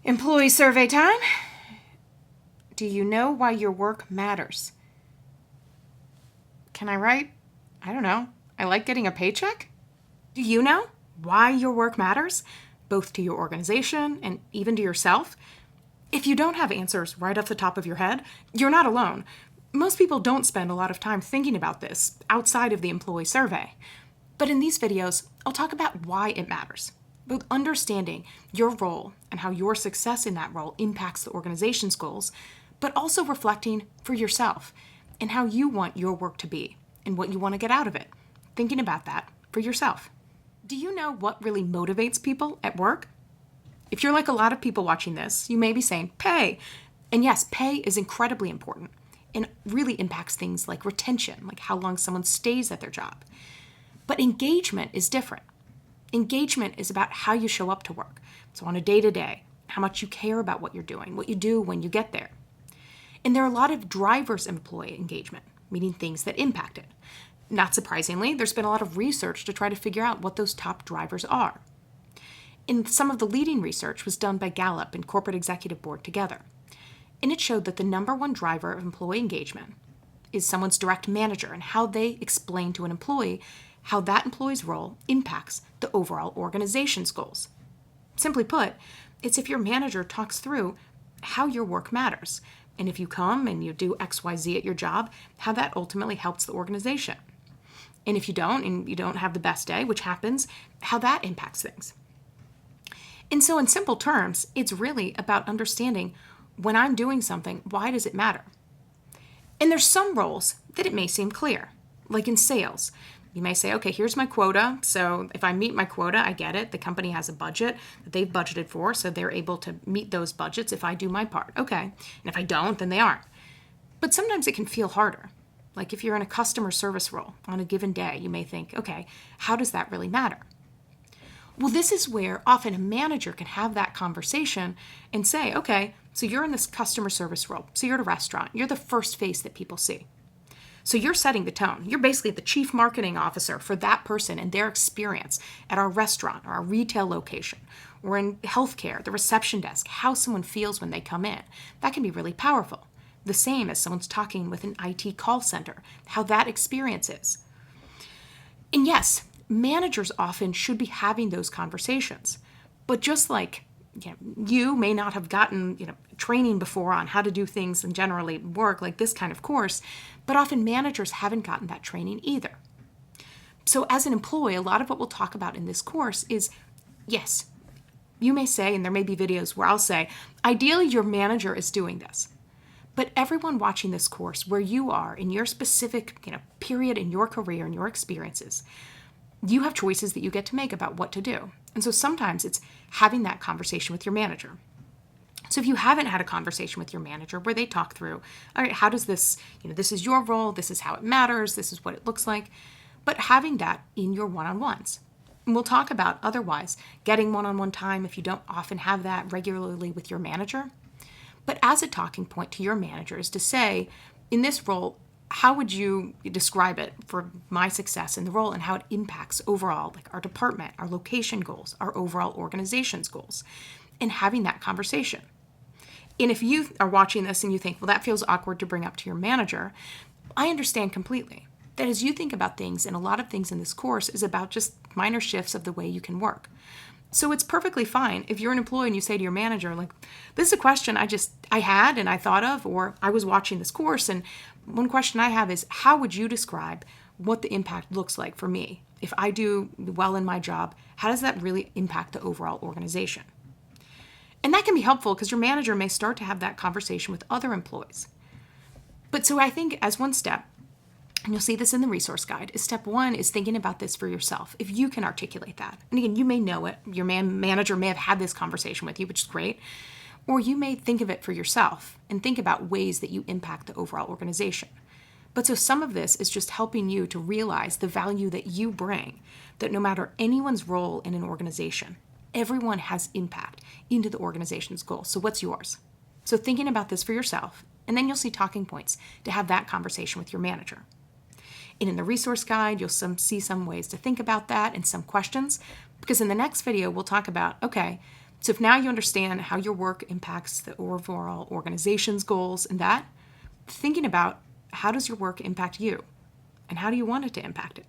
Employee survey time. Do you know why your work matters? Can I write? I don't know. I like getting a paycheck? Do you know why your work matters, both to your organization and even to yourself? If you don't have answers right off the top of your head, you're not alone. Most people don't spend a lot of time thinking about this outside of the employee survey. But in these videos, I'll talk about why it matters, both understanding your role and how your success in that role impacts the organization's goals, but also reflecting for yourself and how you want your work to be and what you want to get out of it, thinking about that for yourself. Do you know what really motivates people at work? If you're like a lot of people watching this, you may be saying pay. And yes, pay is incredibly important and really impacts things like retention, like how long someone stays at their job. But engagement is different. Engagement is about how you show up to work. So on a day-to-day, how much you care about what you're doing, what you do when you get there. And there are a lot of drivers of employee engagement, meaning things that impact it. Not surprisingly, there's been a lot of research to try to figure out what those top drivers are. And some of the leading research was done by Gallup and Corporate Executive Board together. And it showed that the number one driver of employee engagement is someone's direct manager and how they explain to an employee how that employee's role impacts the overall organization's goals. Simply put, it's if your manager talks through how your work matters, and if you come and you do XYZ at your job, how that ultimately helps the organization. And if you don't, and you don't have the best day, which happens, how that impacts things. And so in simple terms, it's really about understanding when I'm doing something, why does it matter? And there's some roles that it may seem clear, like in sales. You may say, okay, here's my quota. So if I meet my quota, I get it. The company has a budget that they've budgeted for, so they're able to meet those budgets if I do my part. Okay. And if I don't, then they aren't. But sometimes it can feel harder. Like if you're in a customer service role on a given day, you may think, okay, how does that really matter? Well, this is where often a manager can have that conversation and say, okay, so you're in this customer service role. So you're at a restaurant. You're the first face that people see. So you're setting the tone. You're basically the chief marketing officer for that person and their experience at our restaurant or our retail location or in healthcare, the reception desk, how someone feels when they come in. That can be really powerful. The same as someone's talking with an IT call center, how that experience is. And yes, managers often should be having those conversations. But just like you may not have gotten training before on how to do things and generally work like this kind of course, but often managers haven't gotten that training either. So as an employee, a lot of what we'll talk about in this course is, yes, you may say, and there may be videos where I'll say, ideally your manager is doing this. But everyone watching this course, where you are in your specific period in your career and your experiences, you have choices that you get to make about what to do. And so sometimes it's having that conversation with your manager. So if you haven't had a conversation with your manager where they talk through, all right, how does this, this is your role, this is how it matters, this is what it looks like, but having that in your one-on-ones. And we'll talk about otherwise getting one-on-one time if you don't often have that regularly with your manager. But as a talking point to your manager is to say, in this role, how would you describe it for my success in the role and how it impacts overall, like our department, our location goals, our overall organization's goals, and having that conversation. And if you are watching this and you think, well, that feels awkward to bring up to your manager, I understand completely that as you think about things, and a lot of things in this course is about just minor shifts of the way you can work. So it's perfectly fine if you're an employee and you say to your manager, like, this is a question I had and I thought of, or I was watching this course, and one question I have is, how would you describe what the impact looks like for me? If I do well in my job, how does that really impact the overall organization? And that can be helpful because your manager may start to have that conversation with other employees. But so I think as one step, and you'll see this in the resource guide, is step one is thinking about this for yourself, if you can articulate that. And again, you may know it. Your manager may have had this conversation with you, which is great. Or you may think of it for yourself and think about ways that you impact the overall organization. But so some of this is just helping you to realize the value that you bring, that no matter anyone's role in an organization, everyone has impact into the organization's goals. So what's yours? So thinking about this for yourself, and then you'll see talking points to have that conversation with your manager. And in the resource guide, you'll see some ways to think about that and some questions, because in the next video, we'll talk about, okay, So if now you understand how your work impacts the overall organization's goals and that, thinking about how does your work impact you and how do you want it to impact it?